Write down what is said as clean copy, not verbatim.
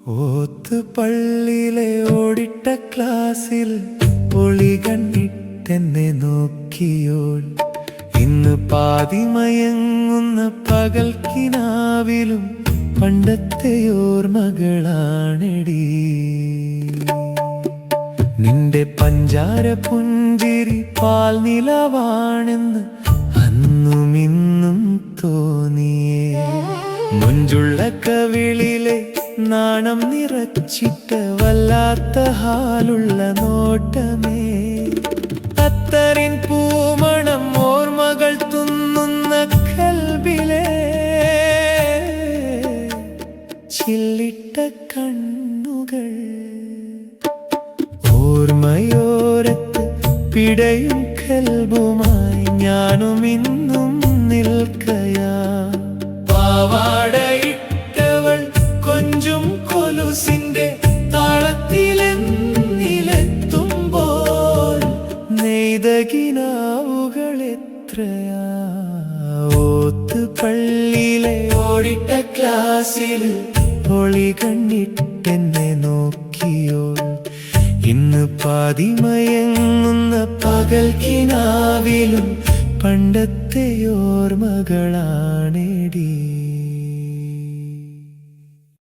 ഓത്ത് പള്ളിയിലെ ഓടിട്ട ക്ലാസ്സിൽ ഒളി കണ്ടിട്ടെന്നെ നോക്കിയോൾ ഇന്ന് പാതിമയങ്ങുന്ന പകൽക്കിനാവിലും പണ്ടത്തെ ഓർമ്മകളാണെടി. നിന്റെ പഞ്ചാര പുഞ്ചിരി പാൽ നിലവാണെന്ന് അന്നും ഇന്നും തോന്നിയേ. മുഞ്ചുള്ള കവിളിലെ നാണം നിറച്ചിട്ട വല്ലാത്ത ഹാലുള്ള നോട്ടമേ. അത്തറിൻ പൂമണം ഓർമ്മകൾ തുന്നുന്ന കൽബിലെ ചില്ലിട്ട കണ്ണുകൾ. ഓർമ്മയോരത്ത് പിടയും കൽബുമായി ഞാനും ഇന്നും നിൽക്കയാ. പാവാടയിട്ടവൾ കൊഞ്ചും കൊലുസിന്റെ താളത്തിലെന്നിലെത്തുമ്പോൾ നെയ്തകിനാവുകൾ എത്രയാ. ഓത്ത് പള്ളിയിലെ ഓടിട്ട ക്ലാസ്സിൽ ഒളി കണ്ടിട്ടെന്നെ നോക്കിയോൾ ഇന്ന് പാതിമയങ്ങുന്ന പകൽക്കിനാവിലും പണ്ടത്തെ ഓർമ്മകളാണെടി.